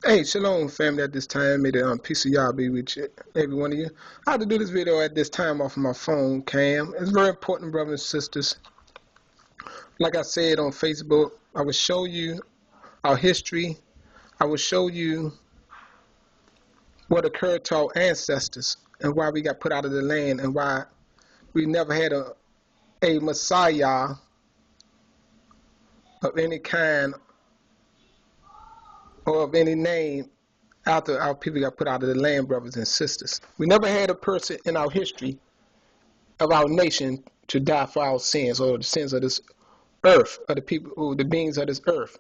Hey, shalom, family. At this time, may the peace of Yah be with you, every one of you. I had to do this video at this time off of my phone cam. It's very important, brothers and sisters. Like I said on Facebook, I will show you our history. I will show you what occurred to our ancestors and why we got put out of the land and why we never had a Messiah of any kind or of any name after our people got put out of the land, brothers and sisters. We never had a person in our history of our nation to die for our sins or the sins of this earth, or the people, or the beings of this earth,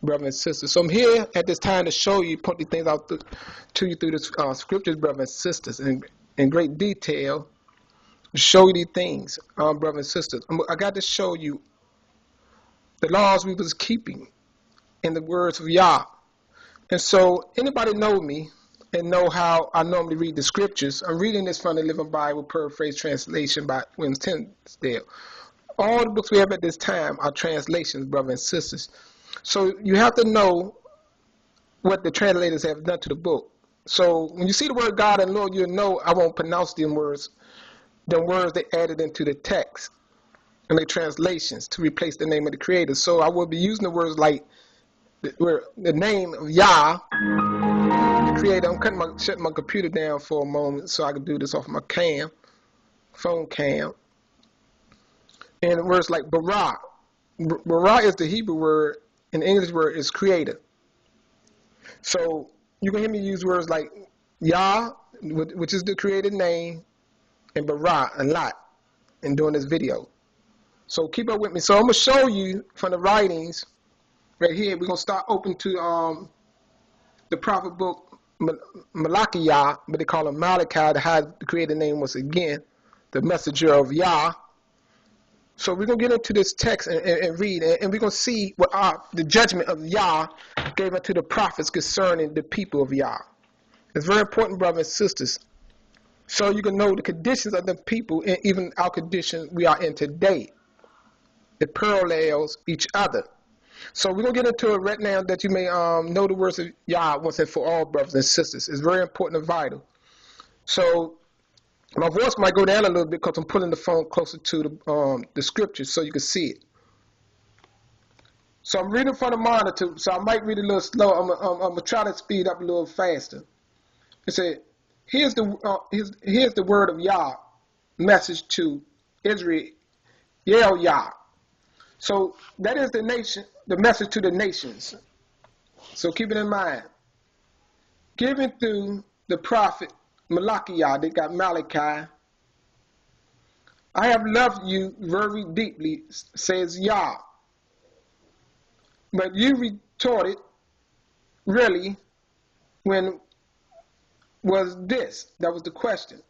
brothers and sisters. So I'm here at this time to show you, point these things out to you through the scriptures, brothers and sisters, in great detail, to show you these things, brothers and sisters. I got to show you the laws we was keeping in the words of Yah. And so anybody know me and know how I normally read the scriptures. I'm reading this from the Living Bible Paraphrase Translation by William Tyndale. All the books we have at this time are translations, brothers and sisters. So you have to know what the translators have done to the book. So when you see the word God and Lord, you'll know I won't pronounce them words they added into the text and the translations to replace the name of the Creator. So I will be using the words like the name of Yah, the Creator. I'm shutting my computer down for a moment so I can do this off my phone cam. And words like bara. Bara is the Hebrew word, and the English word is creator. So you can hear me use words like Yah, which is the created name, and bara a lot in doing this video. So keep up with me. So I'm going to show you from the writings right here. We're going to start open to the prophet book Malachi, but they call him Malachi. The created name was again the messenger of Yah. So we're going to get into this text and read, and we're going to see what the judgment of Yah gave unto the prophets concerning the people of Yah. It's very important, brothers and sisters, so you can know the conditions of the people and even our condition we are in today. It parallels each other. So we're going to get into it right now that you may know the words of Yah once and for all, brothers and sisters. It's very important and vital. So my voice might go down a little bit because I'm putting the phone closer to the scriptures so you can see it. So I'm reading from the monitor, so I might read a little slow. I'm gonna try to speed up a little faster. It said, here's the word of Yah, message to Israel, Yah. So that is the nation, the message to the nations. So keep it in mind. Given through the prophet Malachi, they got Malachi. I have loved you very deeply, says Yah. But you retorted, really, when was this? That was the question.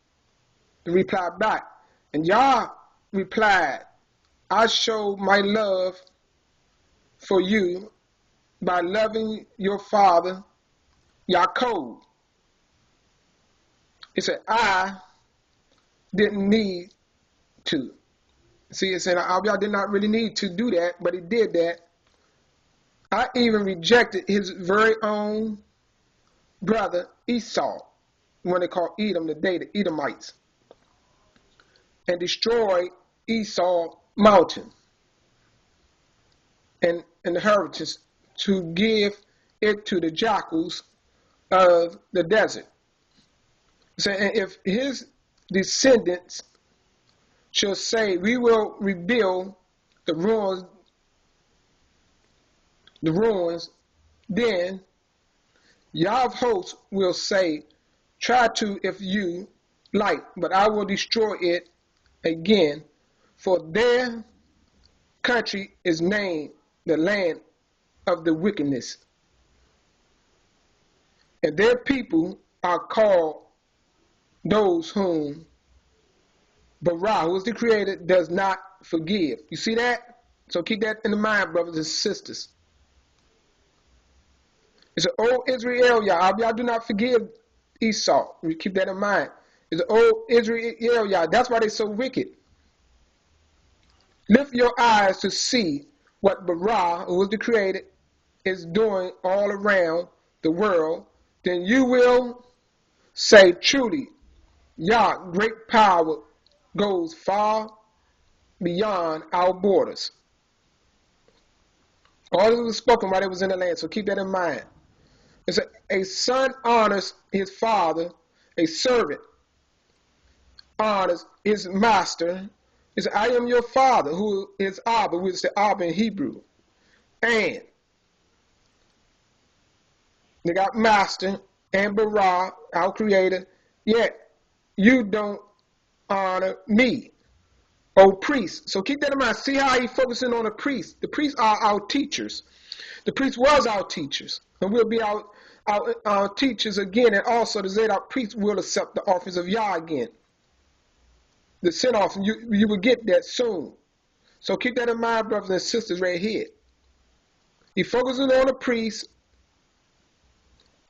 The reply back. And Yah replied, I show my love for you by loving your father, Yaakov. He said, I didn't need to. See, it said, I did not really need to do that, but he did that. I even rejected his very own brother Esau, when they called Edom today, the Edomites, and destroyed Esau's mountain and inheritance to give it to the jackals of the desert. So if his descendants shall say, we will rebuild the ruins, then Yah of hosts will say, try to if you like, but I will destroy it again, for their country is named the land of the wickedness, and their people are called those whom Bara, who is the creator, does not forgive. You see that? So keep that in mind, brothers and sisters. It's an old Israel, Yah do not forgive Esau. You keep that in mind. It's an old Israel, Yah. That's why they're so wicked. Lift your eyes to see what Bara, who was the creator, is doing all around the world, then you will say truly, Yah, great power goes far beyond our borders. All this was spoken while they was in the land, so keep that in mind. It's a son honors his father, a servant honors his master. He said, I am your father, who is ABBA, which is the ABBA in Hebrew. And they got master and bara, our creator, yet you don't honor me, O priest. So keep that in mind. See how he's focusing on the priests. The priests are our teachers. The priest was our teachers, and we'll be our teachers again. And also the Zadok priests will accept the offerings of Yah again. The sin offering, you will get that soon. So keep that in mind, brothers and sisters, right here. He focuses on the priest,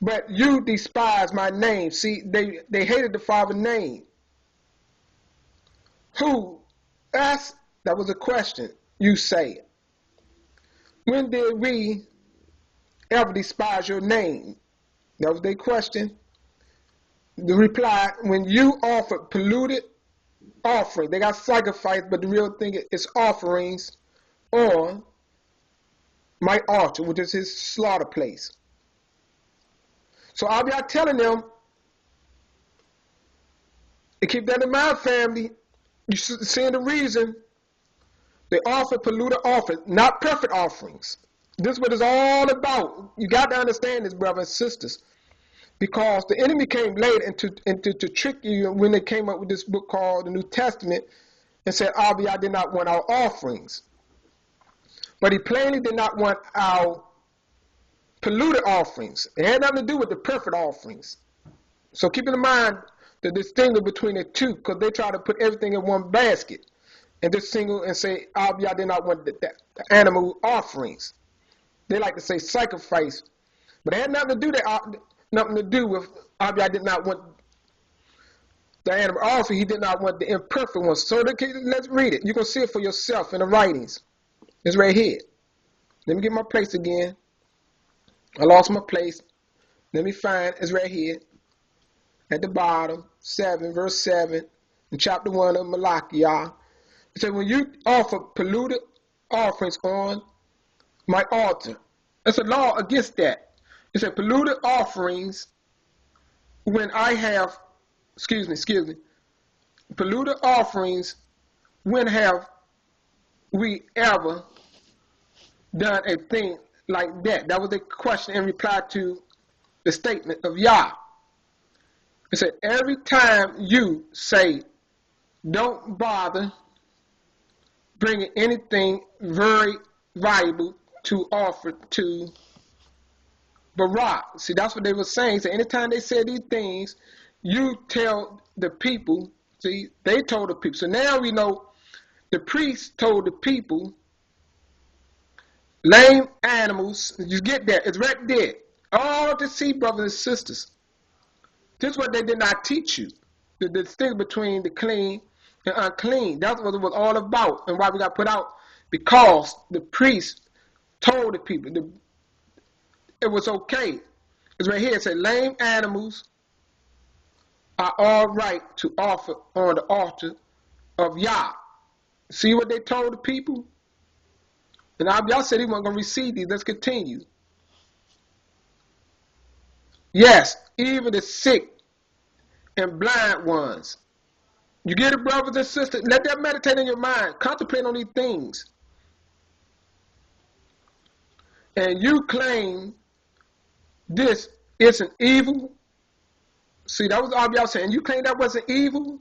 but you despise my name. See, they hated the Father's name. Who? Us? That was a question. You say. When did we ever despise your name? That was their question. The reply, when you offered polluted offering, they got sacrifice, but the real thing is offerings on my altar, which is his slaughter place. So I'll be out telling them to keep that in mind, family. You seeing the reason they offer polluted offerings, not perfect offerings. This is what it's all about. You got to understand this, brothers and sisters, because the enemy came later to trick you when they came up with this book called the New Testament and said, I did not want our offerings. But he plainly did not want our polluted offerings. It had nothing to do with the perfect offerings. So keep in mind the distinction between the two, because they try to put everything in one basket and just single and say, I did not want the animal offerings. They like to say sacrifice, but it had nothing to do with I did not want the animal offering. He did not want the imperfect ones. So let's read it. You can see it for yourself in the writings. It's right here. Let me get my place again. I lost my place. Let me find. It's right here at the bottom, 7, verse 7, in chapter 1 of Malachi. It said, when you offer polluted offerings on my altar, there's a law against that. It said polluted offerings when I have, polluted offerings when have we ever done a thing like that? That was the question in reply to the statement of Yah. It said, every time you say, don't bother bringing anything very valuable to offer to Barak. See, that's what they were saying. So anytime they said these things, you tell the people, see, they told the people. So now we know the priest told the people, lame animals, you get that, it's right there. All to see, brothers and sisters. This is what they did not teach you. The distinction between the clean and unclean. That's what it was all about and why we got put out. Because the priest told the people it was okay. It's right here. It said lame animals are all right to offer on the altar of Yah. See what they told the people? And y'all said he wasn't going to receive these. Let's continue. Yes, even the sick and blind ones. You get it, brothers and sisters? Let that meditate in your mind. Contemplate on these things. And you claim this isn't evil. See, that was all y'all saying. You claim that wasn't evil?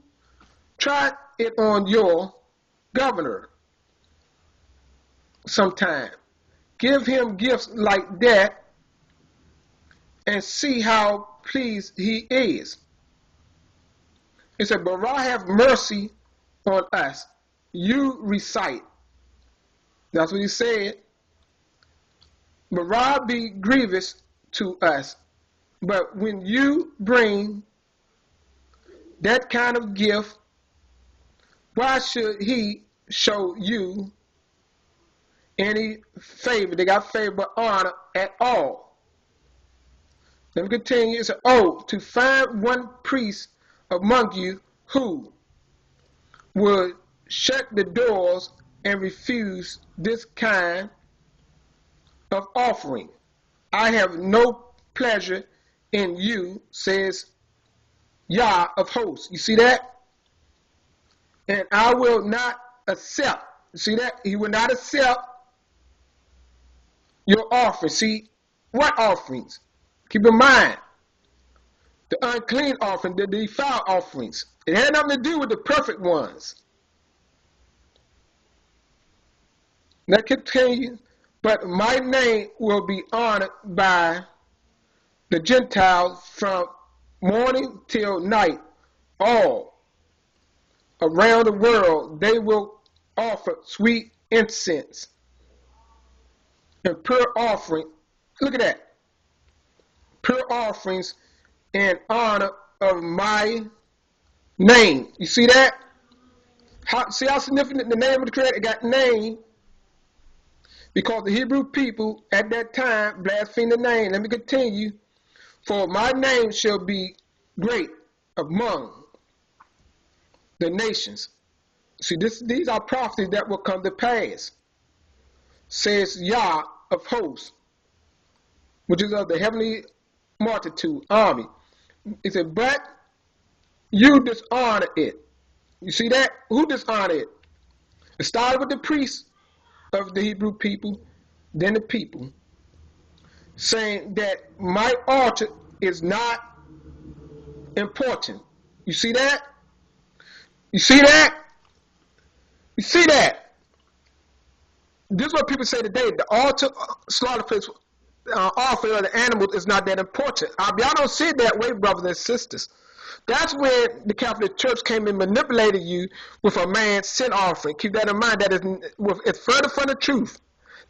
Try it on your governor sometime. Give him gifts like that and see how pleased he is. He said, Bara, have mercy on us. You recite. That's what he said. Bara, be grievous to us. But when you bring that kind of gift, why should he show you any favor? They got favor but honor at all. Let me continue. It's an oath to find one priest among you who would shut the doors and refuse this kind of offering. I have no pleasure in you, says Yah of hosts. You see that? And I will not accept. You see that? He will not accept your offering. See, what offerings? Keep in mind, the unclean offering, the defiled offerings. It had nothing to do with the perfect ones. Let's continue. But my name will be honored by the Gentiles from morning till night. All around the world, they will offer sweet incense and pure offering. Look at that. Pure offerings in honor of my name. You see that? See how significant the name of the Creator got name? Because the Hebrew people at that time blasphemed the name. Let me continue. For my name shall be great among the nations. See, these are prophecies that will come to pass, says Yah of hosts, which is of the heavenly multitude, army. He said, but you dishonor it. You see that? Who dishonored it? It started with the priests of the Hebrew people, then the people, saying that my altar is not important. You see that? You see that? You see that? This is what people say today. The altar, slaughter place, offering of the animals is not that important. Y'all don't see it that way, brothers and sisters. That's where the Catholic Church came and manipulated you with a man's sin offering. Keep that in mind. That it's further from the truth.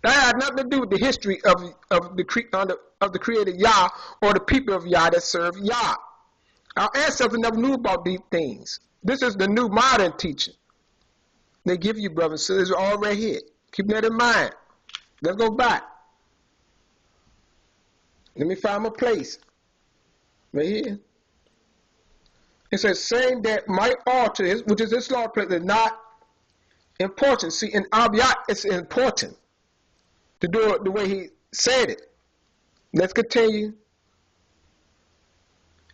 That had nothing to do with the history of the Creator Yah or the people of Yah that serve Yah. Our ancestors never knew about these things. This is the new modern teaching they give you, brothers and sisters, all right here. Keep that in mind. Let's go back. Let me find my place. Right here. It says, saying that my altar, which is this slaughter place, is not important. See, in ABBA, it's important to do it the way he said it. Let's continue.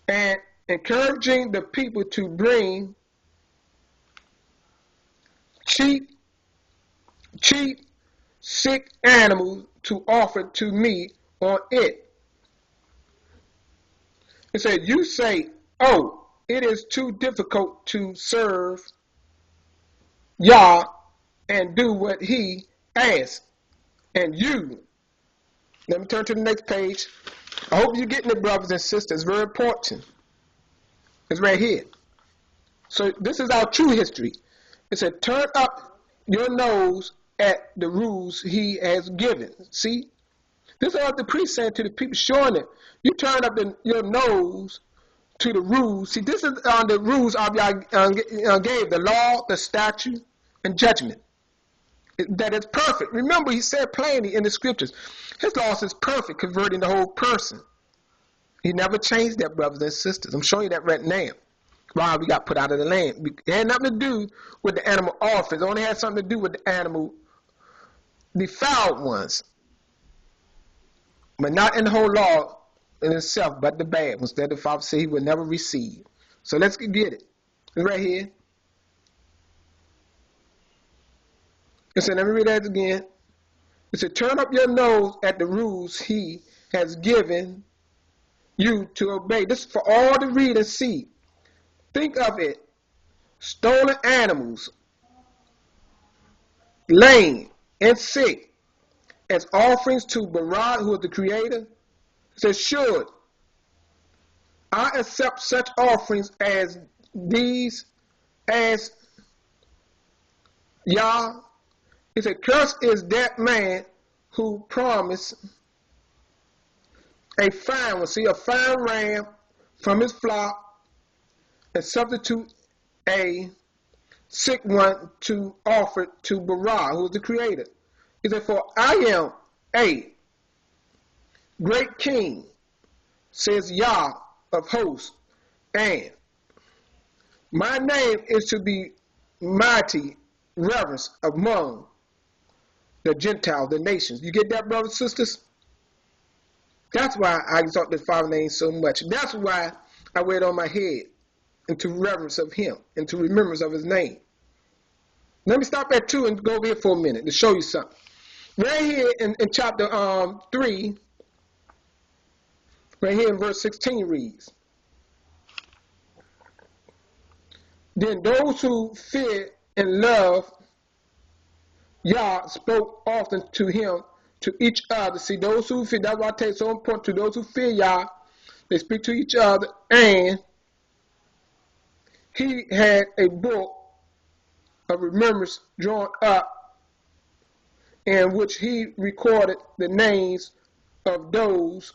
And encouraging the people to bring cheap, sick animals to offer to me on it. It said, you say, oh, it is too difficult to serve Yah and do what he asks. And you, let me turn to the next page. I hope you're getting it, brothers and sisters. It's very important. It's right here. So this is our true history. It said, turn up your nose at the rules he has given. See? This is what the priest saying to the people, showing it. You turn up your nose to the rules. See, this is the rules Abba gave, the law, the statute, and judgment. That is perfect. Remember, he said plainly in the scriptures, his laws is perfect, converting the whole person. He never changed that, brothers and sisters. I'm showing you that right now. Why we got put out of the land. It had nothing to do with the animal offerings. It only had something to do with the animal defiled ones. But not in the whole law in itself, but the bad ones that the Father said he would never receive. So let's get it. It's right here. It said, let me read that again. It said, turn up your nose at the rules he has given you to obey. This is for all to read and see. Think of it. Stolen animals, lame and sick, as offerings to Barad, who is the Creator. It says, should I accept such offerings as these, as Yah? He said, cursed is that man who promised a fine one. See, a fine ram from his flock and substitute a sick one to offer to Barah, who is the Creator. He said, for I am a great king, says Yah of hosts, and my name is to be mighty reverence among the Gentiles, the nations. You get that, brothers and sisters? That's why I exalt the Father's name so much. That's why I wear it on my head, into reverence of him, into remembrance of his name. Let me stop at 2 and go over here for a minute to show you something. Right here in chapter 3, right here in verse 16 reads, then those who fear and love Yah spoke often to him, to each other. See, those who fear, that's why I tell you, it's so important. To those who fear Yah, they speak to each other, and he had a book of remembrance drawn up, in which he recorded the names of those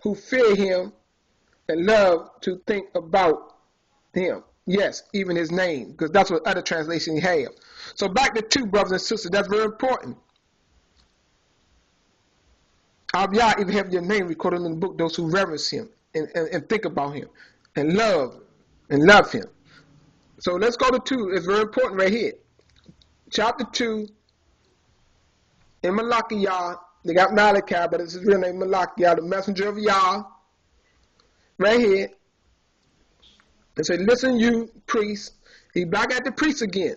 who fear him and love to think about him. Yes, even his name, because that's what other translations have. So back to 2, brothers and sisters, that's very important. Yah even have your name recorded in the book, those who reverence him and think about him and love him. So let's go to 2. It's very important right here. Chapter 2, in Malachi, they got Malachi, but it's his real name, Malachi, the messenger of Yah. Right here. It said, listen, you priests. He back at the priests again,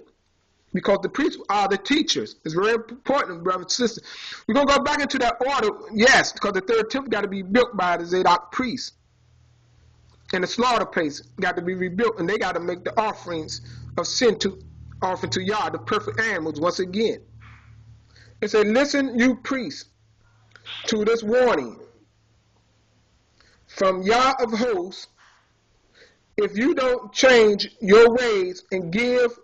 because the priests are the teachers. It's very important, brothers and sisters. We're going to go back into that order, yes, because the third temple got to be built by the Zadok priests. And the slaughter place got to be rebuilt, and they got to make the offerings of sin to offering to Yah, the perfect animals, once again. It said, listen, you priests, to this warning from Yah of hosts. If you don't change your ways and give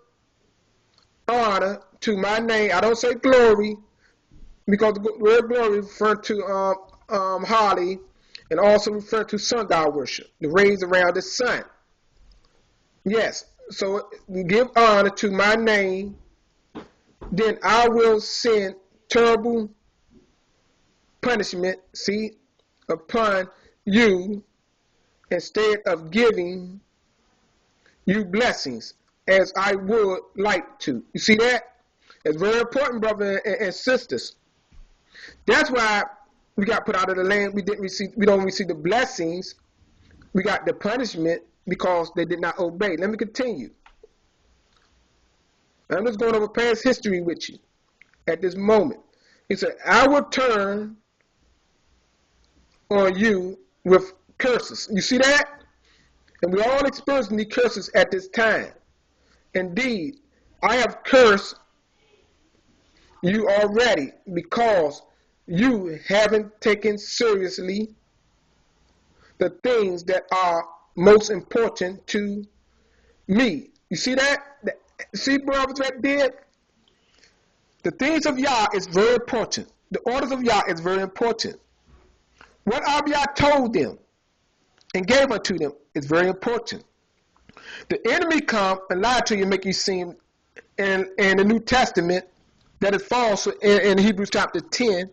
honor to my name, I don't say glory, because the word glory refers to holly, and also refer to sun god worship, the rays around the sun. Yes, so give honor to my name, then I will send terrible punishment, see, upon you, instead of giving you blessings as I would like to. You see that? It's very important, brothers and sisters. That's why we got put out of the land. We don't receive the blessings. We got the punishment because they did not obey. Let me continue. I'm just going over past history with you at this moment. He said, I will turn on you with curses. You see that? And we're all experiencing the curses at this time. Indeed, I have cursed you already because you haven't taken seriously the things that are most important to me. You see that? See, brothers, right there? The things of Yah is very important. The orders of Yah is very important. What ABBA told them and gave unto them is very important. The enemy come and lie to you and make you seem in the New Testament that is false in Hebrews chapter 10.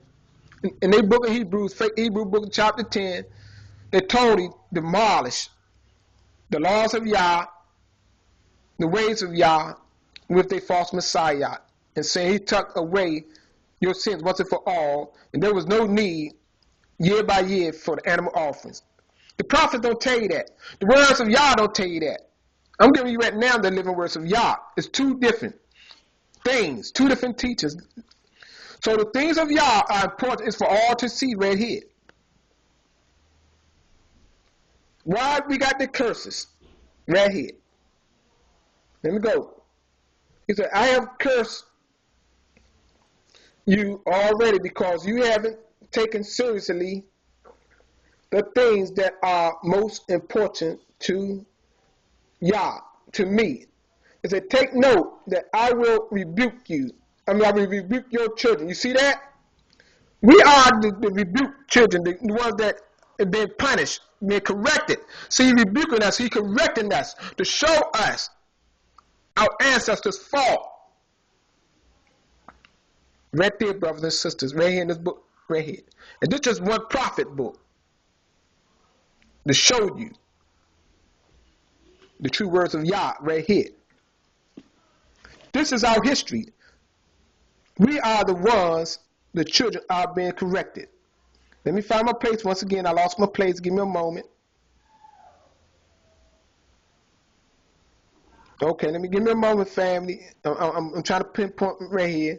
In their book of Hebrews, Hebrew book of chapter 10, they totally demolish the laws of Yah, the ways of Yah, with their false Messiah, and say he took away your sins once and for all, and there was no need year by year for the animal offerings. The prophets don't tell you that. The words of Yah don't tell you that. I'm giving you right now the living words of Yah. It's two different things, two different teachers. So the things of Yah are important. It's for all to see right here. Why we got the curses right here? Let me go. He said, I have cursed you already because you haven't taken seriously the things that are most important to Yah, to me. He said, take note that I will rebuke you. I will rebuke your children. You see that? We are the rebuked children, the ones that have been punished, been corrected. So he's rebuking us, he's correcting us to show us our ancestors' fault. Right there, brothers and sisters, right here in this book, right here. And this is one prophet book. to show you the true words of Yah right here. This is our history. We are the ones, the children are being corrected. Let me find my place once again. I lost my place. Give me a moment. Okay, give me a moment, family. I'm trying to pinpoint right here.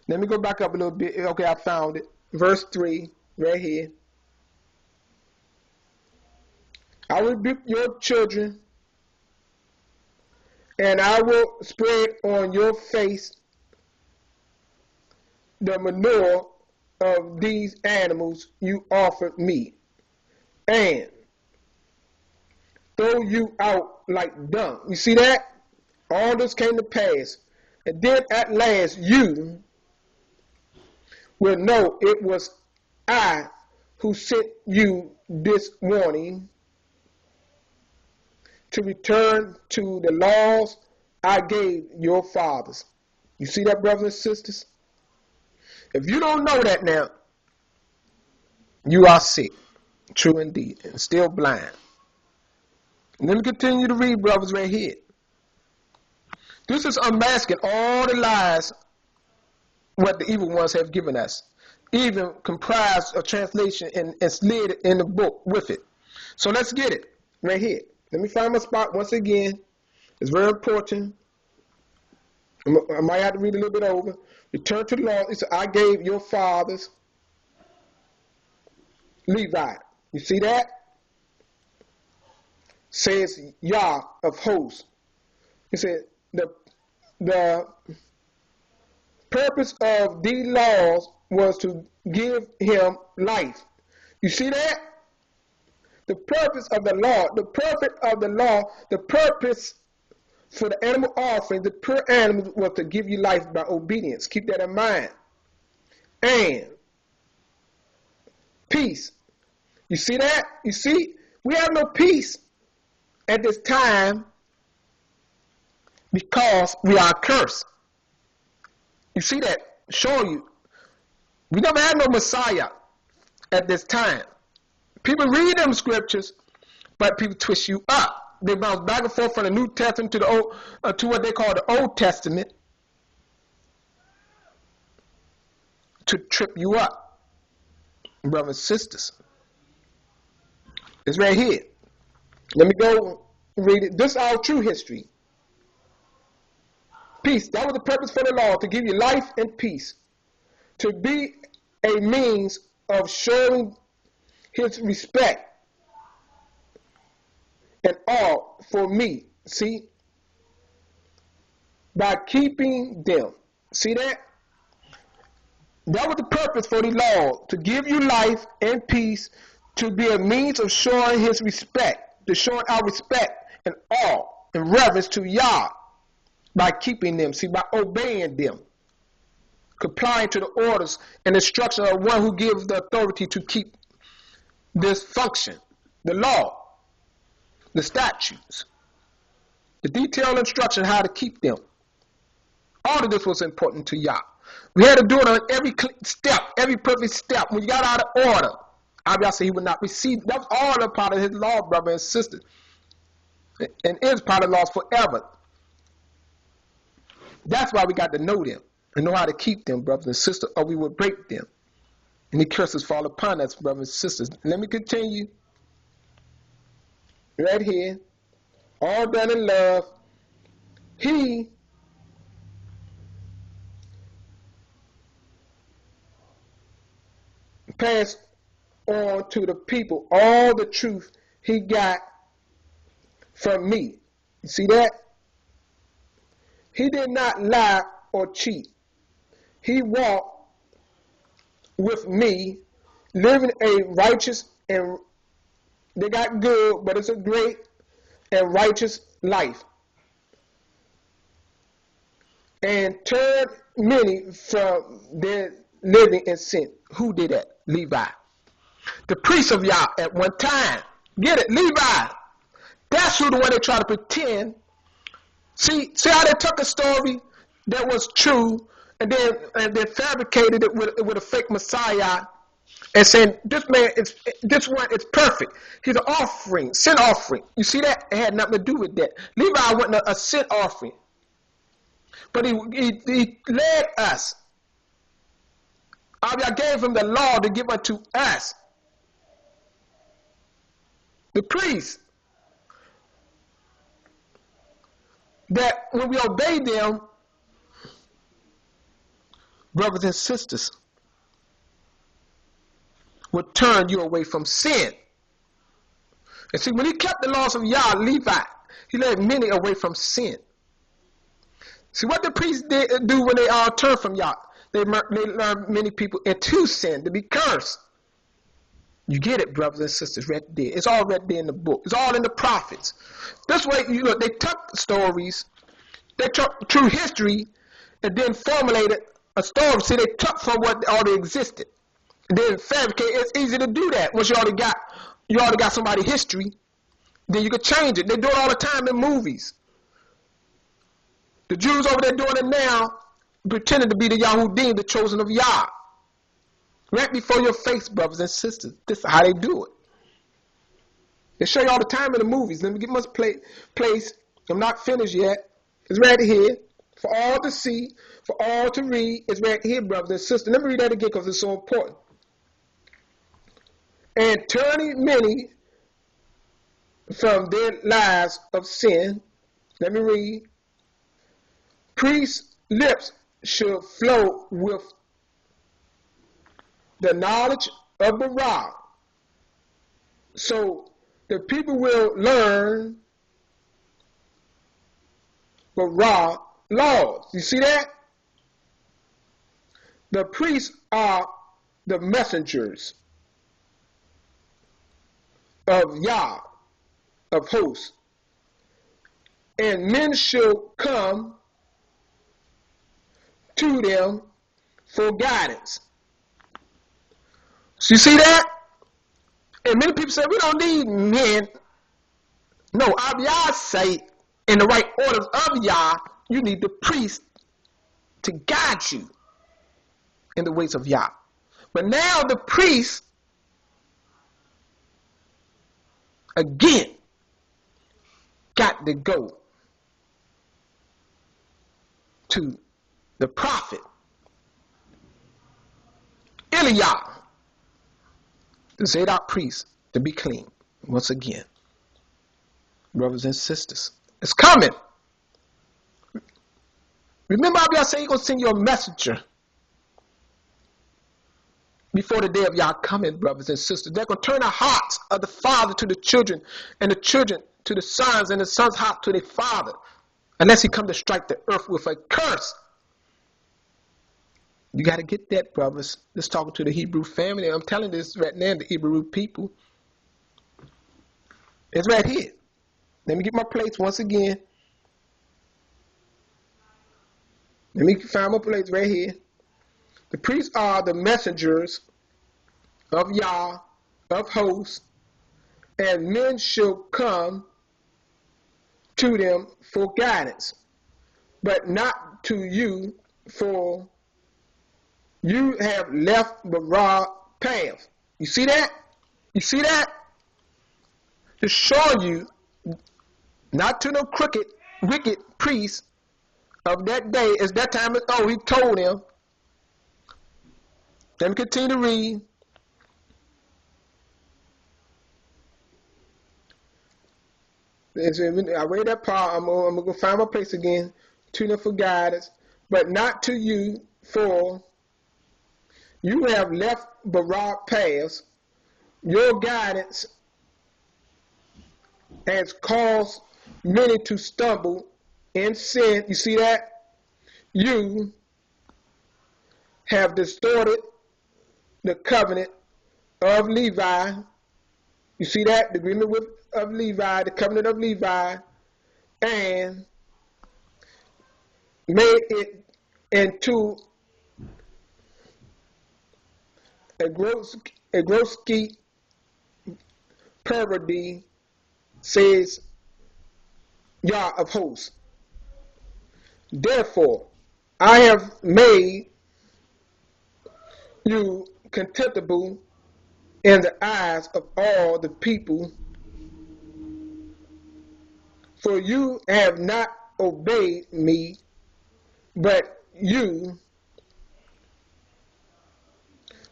Let me go back up a little bit. Okay, I found it. Verse 3, right here. I will rebuke your children, and I will spread on your face the manure of these animals you offered me, and throw you out like dung. You see that? All this came to pass. And then at last you will know it was I who sent you this warning to return to the laws I gave your fathers. You see that, brothers and sisters? If you don't know that now, you are sick, true indeed, and still blind. And let me continue to read, brothers, right here. This is unmasking all the lies what the evil ones have given us, even comprised a translation and slid in the book with it. So let's get it right here. Let me find my spot once again. It's very important. I might have to read a little bit over. Return to the law. It said, I gave your fathers Levi. You see that? Says Yah of hosts. He said, the purpose of these laws was to give him life. You see that? The purpose of the law, the purpose for the animal offering, the pure animal was to give you life by obedience. Keep that in mind. And peace. You see that? You see, we have no peace at this time because we are cursed. You see that? Showing you. We never had no Messiah at this time. People read them scriptures, but people twist you up. They bounce back and forth from the New Testament to the old, to what they call the Old Testament, to trip you up, brothers and sisters. It's right here. Let me go read it. This is our true history. Peace. That was the purpose for the law, to give you life and peace, to be a means of showing his respect and awe for me, see, by keeping them. See that? That was the purpose for the law, to give you life and peace, to be a means of showing his respect, to showing our respect and awe and reverence to Yah by keeping them, see, by obeying them, complying to the orders and instruction of one who gives the authority to keep this function, the law, the statutes, the detailed instruction how to keep them. All of this was important to Yah. We had to do it on every step, every perfect step. When you got out of order, ABBA said he would not receive. That was all a part of his law, brother and sister, and is part of laws forever. That's why we got to know them and know how to keep them, brothers and sisters, or we would break them. And the curses fall upon us, brothers and sisters. Let me continue. Right here. All done in love. He passed on to the people all the truth he got from me. You see that? He did not lie or cheat. He walked with me, living a righteous, and they got good, but it's a great and righteous life, and turned many from their living in sin. Who did that? Levi. The priest of Yah at one time. Get it? Levi. That's who the one they try to pretend. See how they took a story that was true and then fabricated it with a fake Messiah and saying, this one is perfect. He's an offering, sin offering. You see that? It had nothing to do with that. Levi wasn't a sin offering. But he led us. I gave him the law to give unto us. The priests. That when we obey them, brothers and sisters, will turn you away from sin. And see, when he kept the laws of Yah, Levi, he led many away from sin. See, what the priests do when they all turn from Yah? They learn many people into sin, to be cursed. You get it, brothers and sisters, right there. It's all right there in the book. It's all in the prophets. This way, you look, they took stories, they took true history, and then formulated a story. See, they took from what already existed. And then fabricate. It's easy to do that once you already got somebody's history. Then you can change it. They do it all the time in movies. The Jews over there doing it now, pretending to be the Yahudim, the chosen of Yah. Right before your face, brothers and sisters. This is how they do it. They show you all the time in the movies. Let me get my place. I'm not finished yet. It's right here for all to see, for all to read. It's right here, brothers and sisters. Let me read that again because it's so important. And turning many from their lives of sin. Let me read. Priests' lips should flow with the knowledge of the Ra. So the people will learn the Ra laws. You see that? The priests are the messengers of Yah, of hosts. And men shall come to them for guidance. So you see that? And many people say, we don't need men. No, Yah say, in the right orders of Yah, you need the priest to guide you in the ways of Yah. But now the priest, again, got to go to the prophet, Eliah, the Zadok priest, to be clean. Once again, brothers and sisters, it's coming. Remember, Abiyah said he's going to send you a messenger before the day of Yah coming, brothers and sisters. They're going to turn the hearts of the father to the children, and the children to the sons, and the sons' heart to their father, unless he come to strike the earth with a curse. You got to get that, brothers. Let's talk to the Hebrew family. I'm telling this right now, the Hebrew people. It's right here. Let me get my place once again. Let me find my place right here. The priests are the messengers of Yah, of hosts, and men shall come to them for guidance, but not to you, for you have left the raw path. You see that? You see that? To show you, not to no crooked, wicked priests of that day, as that time, he told them. Let me continue to read. I read that part. I'm going to find my place again. To them for guidance, but not to you, for you have left the raw paths. Your guidance has caused many to stumble in sin. You see that? You have distorted the covenant of Levi. You see that? The agreement of Levi, the covenant of Levi, and made it into a grotesque perverty, says Yah of hosts. Therefore, I have made you contemptible in the eyes of all the people, for you have not obeyed me, but you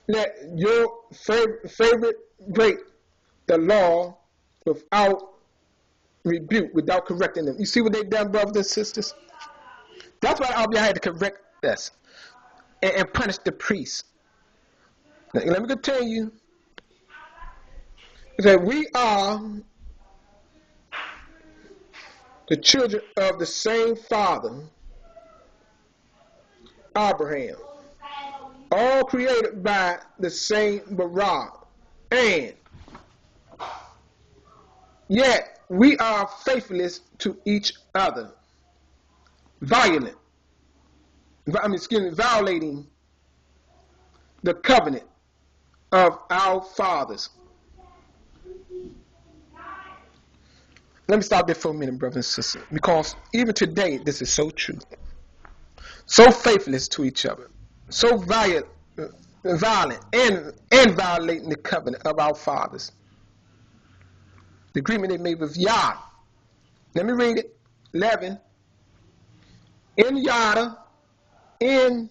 let your favorite break the law without rebuke, without correcting them. You see what they've done, brothers and sisters? That's why ABBA had to correct us and punish the priests. Now, let me continue. That we are the children of the same father, Abraham, all created by the same Bara, and yet we are faithless to each other, violating the covenant of our fathers. Let me stop there for a minute, brothers and sisters, because even today this is so true. So faithless to each other, so violent and violating the covenant of our fathers. The agreement they made with Yah. Let me read it. 11. In Yada, in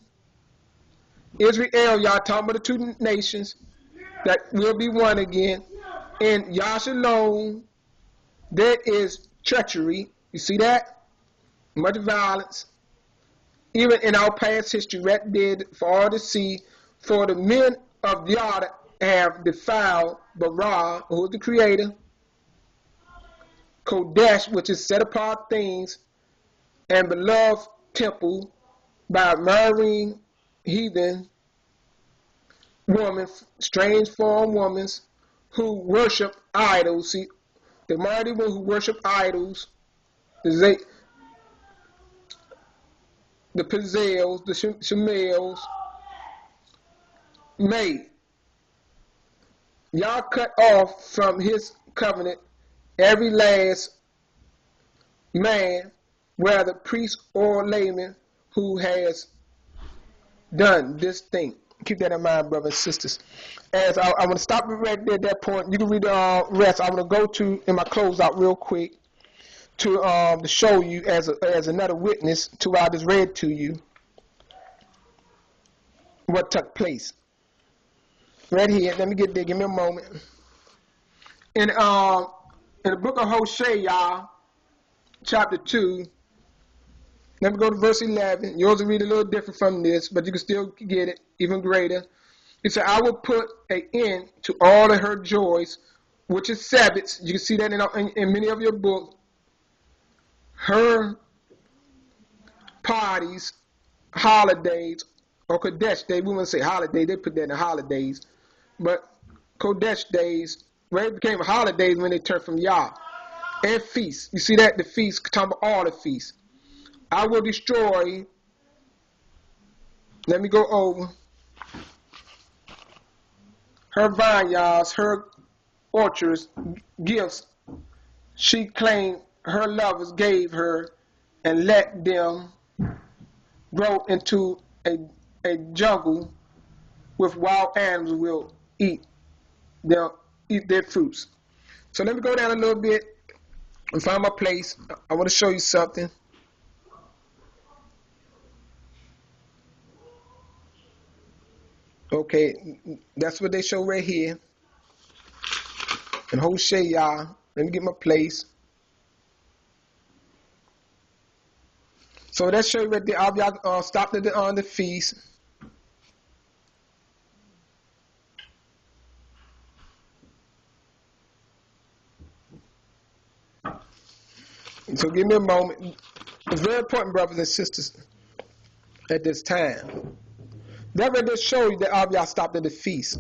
Israel, Yah talking about the two nations that will be one again. In Yashalom, there is treachery. You see that? Much violence. Even in our past history, that did for all to see, for the men of Yada have defiled Bara, who is the creator, Kodesh, which is set apart things, and beloved temple by marrying heathen women, strange form women who worship idols. See, the mighty ones who worship idols, the Pizzales, the Shemales, made. Y'all cut off from his covenant every last man, whether priest or layman, who has done this thing. Keep that in mind, brothers and sisters. As I want to stop right there at that point. You can read the rest. I want to go to in my closeout real quick to show you as another witness to what I just read to you what took place. Right here. Let me get there. Give me a moment. In the book of Hosea, chapter 2. Let me go to verse 11. Yours will read a little different from this, but you can still get it even greater. It said, I will put an end to all of her joys, which is Sabbaths. You can see that in many of your books. Her parties, holidays, or Kodesh Day. We wouldn't say holiday. They put that in the holidays. But Kodesh days, where it became holidays when they turned from Yah. And feasts. You see that? The feasts, talking about all the feasts. I will destroy, let me go over, her vineyards, her orchards, gifts she claimed her lovers gave her, and let them grow into a jungle with wild animals will eat their fruits. So let me go down a little bit and find my place. I want to show you something. Okay, that's what they show right here. And Hosea, let me get my place. So that show you right there. I'll stop on the feast. So give me a moment. It's very important, brothers and sisters, at this time. That right there show you that Abiyah stopped at the feast.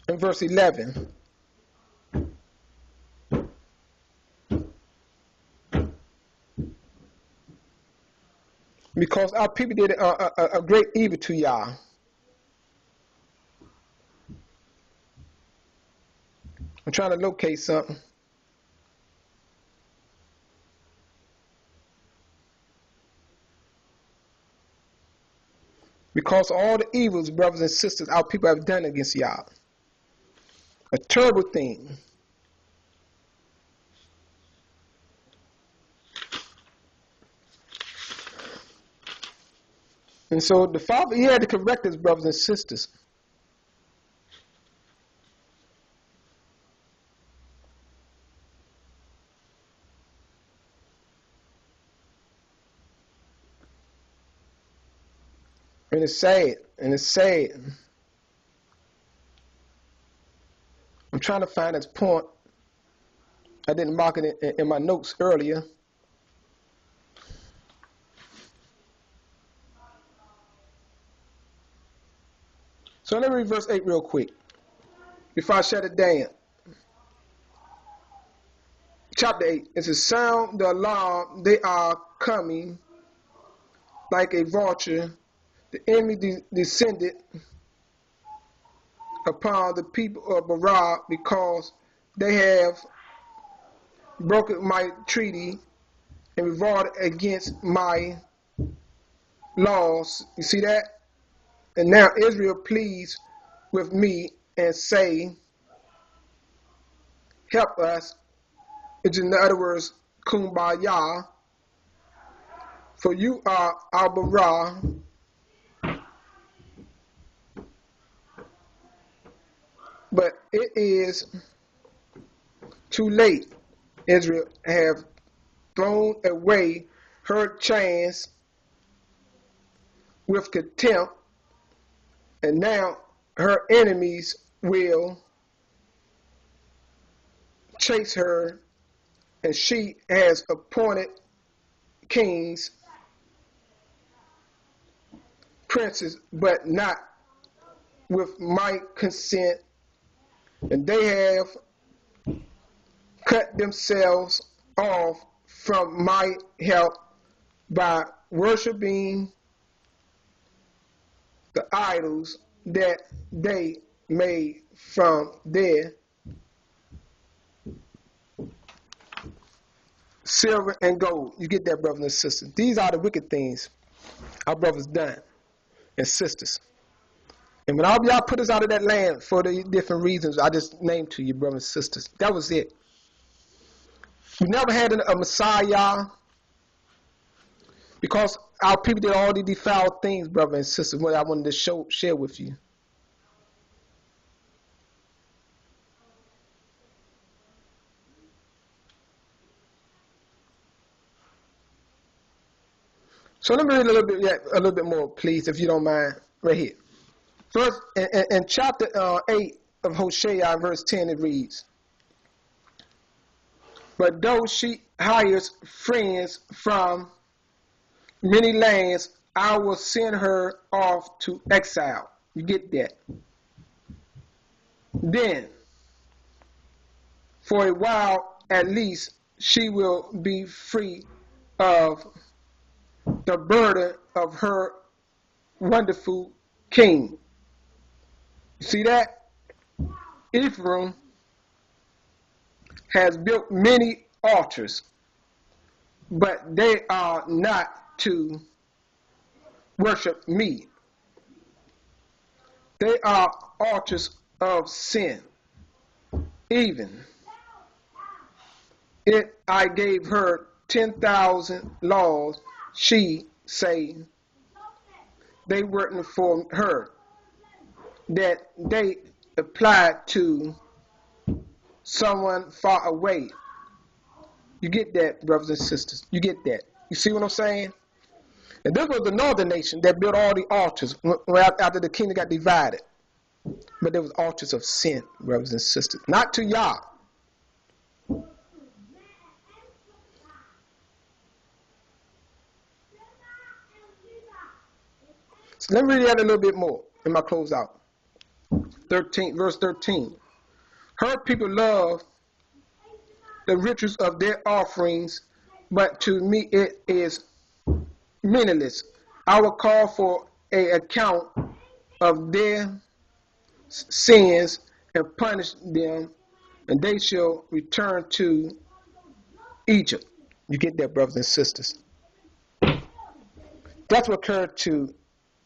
In verse 11. Because our people did a great evil to Yah. I'm trying to locate something. because of all the evils, brothers and sisters, our people have done against y'all. A terrible thing. And so the Father, he had to correct his brothers and sisters. And it's sad. And it's sad. I'm trying to find this point. I didn't mark it in my notes earlier. So let me read verse 8 real quick before I shut it down. Chapter 8. It says, sound the alarm, they are coming like a vulture. The enemy descended upon the people of Barah because they have broken my treaty and revolted against my laws. You see that? And now Israel pleads with me and say, help us. It's in other words, kumbaya. For you are our Barah. But it is too late. Israel have thrown away her chance with contempt, and now her enemies will chase her, and she has appointed kings, princes, but not with my consent, and they have cut themselves off from my help by worshiping the idols that they made from their silver and gold. You get that, brothers and sisters? These are the wicked things our brothers done and sisters. And when all y'all put us out of that land for the different reasons I just named to you, brothers and sisters, that was it. We never had a Messiah because our people did all these defiled things, brothers and sisters, what I wanted to share with you. So let me read a little bit more, please, if you don't mind, right here. First, in chapter 8 of Hosea, verse 10, it reads, but though she hires friends from many lands, I will send her off to exile. You get that? Then, for a while at least, she will be free of the burden of her wonderful king. You see that? Ephraim has built many altars, but they are not to worship me. They are altars of sin. Even if I gave her 10,000 laws, she say they weren't for her, that they applied to someone far away. You get that, brothers and sisters? You get that? You see what I'm saying? And this was the northern nation that built all the altars after the kingdom got divided. But there was altars of sin, brothers and sisters. Not to Yah. So let me read that a little bit more in my closeout. 13, verse 13. Her people love the riches of their offerings, but to me it is meaningless. I will call for an account of their sins and punish them, and they shall return to Egypt. You get that, brothers and sisters? That's what occurred to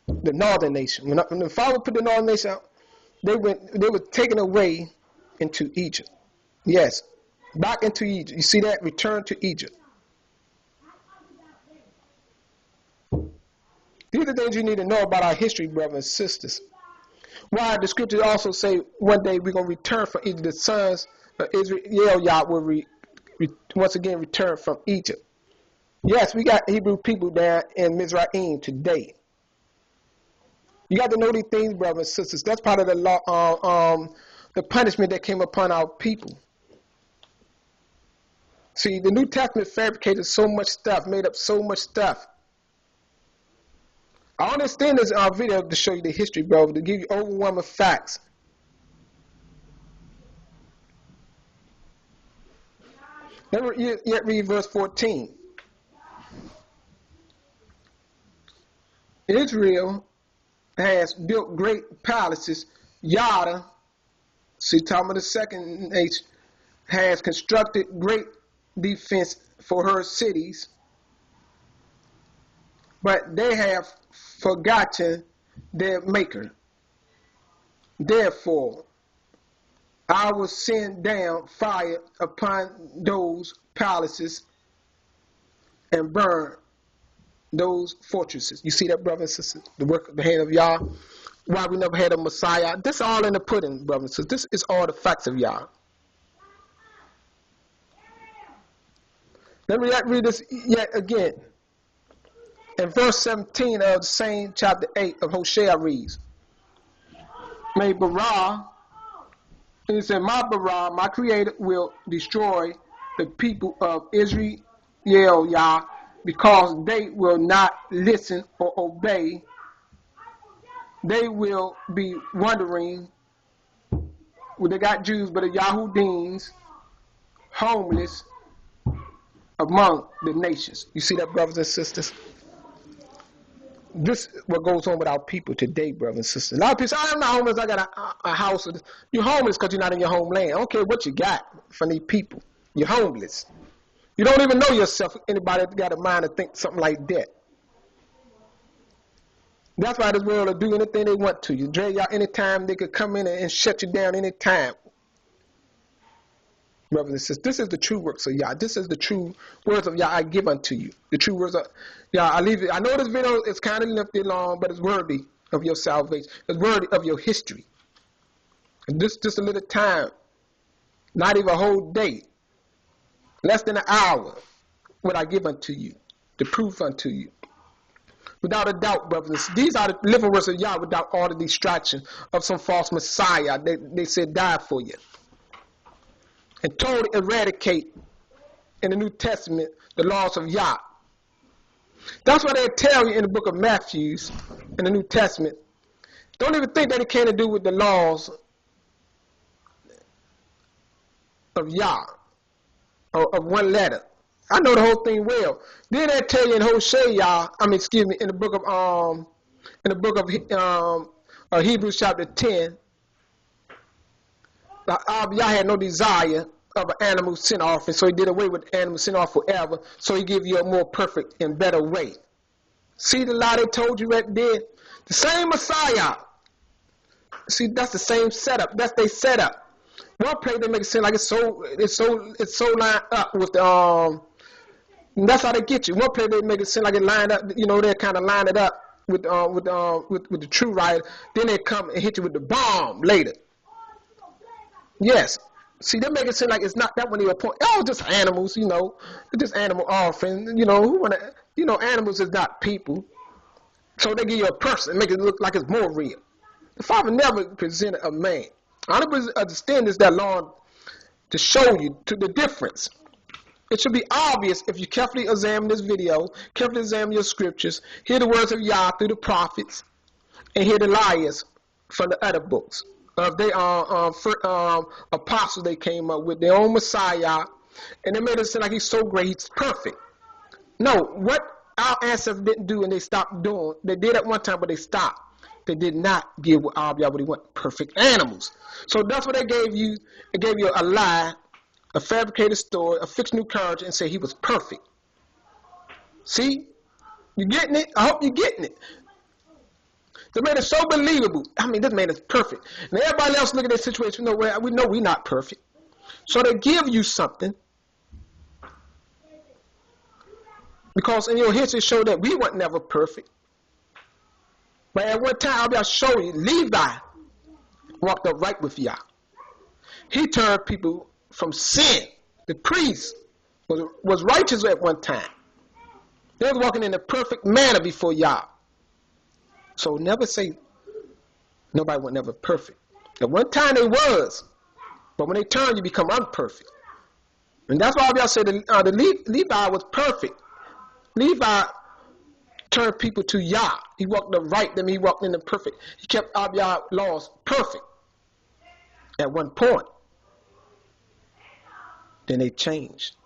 the northern nation. When the Father put the northern nation out, they were taken away into Egypt. Yes, back into Egypt. You see that? Return to Egypt. These are things you need to know about our history, brothers and sisters. Why the scriptures also say one day we're going to return from Egypt. The sons of Israel will once again return from Egypt. Yes, we got Hebrew people down in Mizraim today. You got to know these things, brothers and sisters. That's part of the law, the punishment that came upon our people. See, the New Testament fabricated so much stuff, made up so much stuff. I understand this video to show you the history, bro, to give you overwhelming facts. Let me yet read verse 14. Israel has built great palaces. Yada, see, talking about the second nation, has constructed great defense for her cities, but they have forgotten their maker. Therefore, I will send down fire upon those palaces and burn those fortresses. You see that, brothers and sisters? The work of the hand of Yah. Why we never had a Messiah. This is all in the pudding, brothers and sisters. This is all the facts of Yah. Let me read this yet again. In verse 17 of the same chapter 8 of Hosea reads, May Barah, and he said, my Barah, my creator, will destroy the people of Israel, Yah, because they will not listen or obey. They will be wandering. Well, they got Jews, but the Yahudims, homeless among the nations. You see that, brothers and sisters? This is what goes on with our people today, brothers and sisters. A lot of people say, I'm not homeless, I got a house. You're homeless because you're not in your homeland. I don't care what you got from these people. You're homeless. You don't even know yourself. Anybody got a mind to think something like that. That's why this world will do anything they want to you. Drag y'all anytime. They could come in and shut you down anytime. Brothers and sisters, this is the true works of Yah. This is the true words of Yah I give unto you. The true words of Yah I leave it. I know this video is kind of lengthy long, but it's worthy of your salvation. It's worthy of your history. And this just a little time, not even a whole day, less than an hour, what I give unto you, the proof unto you. Without a doubt, brothers, these are the living words of Yah without all the distraction of some false Messiah. They said die for you. And totally eradicate in the New Testament the laws of Yah. That's what they tell you in the book of Matthew in the New Testament. Don't even think that it can do with the laws of Yah or of one letter. I know the whole thing well. Then they tell you in Hosea, in the book of Hebrews chapter 10, Yah had no desire of an animal sin offering, so he did away with animal sin offering forever, so he give you a more perfect and better way. See the lie they told you right there? The same Messiah. See, that's the same setup. That's their setup. One place they make it seem like it's so lined up with the that's how they get you. One place they make it seem like it lined up. You know, they kind of line it up with the true right. Then they come and hit you with the bomb later. Yes. See, they make it seem like it's not that when they were point. Oh, just animals, you know, just animal offering. You know, animals is not people. So they give you a person, make it look like it's more real. The Father never presented a man. I understand this that long to show you to the difference. It should be obvious if you carefully examine this video, carefully examine your scriptures, hear the words of Yah through the prophets, and hear the liars from the other books. They apostles they came up with their own Messiah, and they made it seem like he's so great, he's perfect. No, what our ancestors didn't do and they stopped doing, they did at one time, but they stopped. They did not give what what he want, perfect animals. So that's what they gave you. They gave you a lie, a fabricated story, a fixed new character, and say he was perfect. See? You getting it? I hope you're getting it. They made it so believable. I mean, this man is perfect. And everybody else look at this situation, we know we're not perfect. So they give you something. Because in your history show that we weren't never perfect. But at one time, I'll show you, Levi walked upright with Yah. He turned people from sin. The priest was righteous at one time. They was walking in a perfect manner before Yah. So never say nobody was never perfect. At one time they was, but when they turn, you become unperfect. And that's why y'all say the Levi was perfect. Levi turned people to Yah. He walked the right, then he walked in the perfect. He kept Yah laws perfect at one point. Then they changed.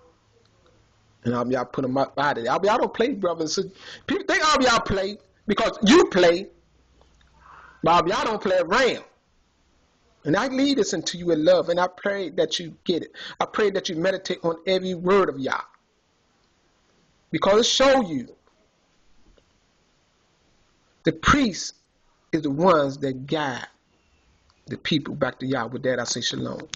And Yah put them up out of there. Yah don't play, brothers. People think Yah play because you play. But Yah don't play around. And I lead this into you in love, and I pray that you get it. I pray that you meditate on every word of Yah. Because it shows you the priests is the ones that guide the people back to Yah. With that, I say shalom.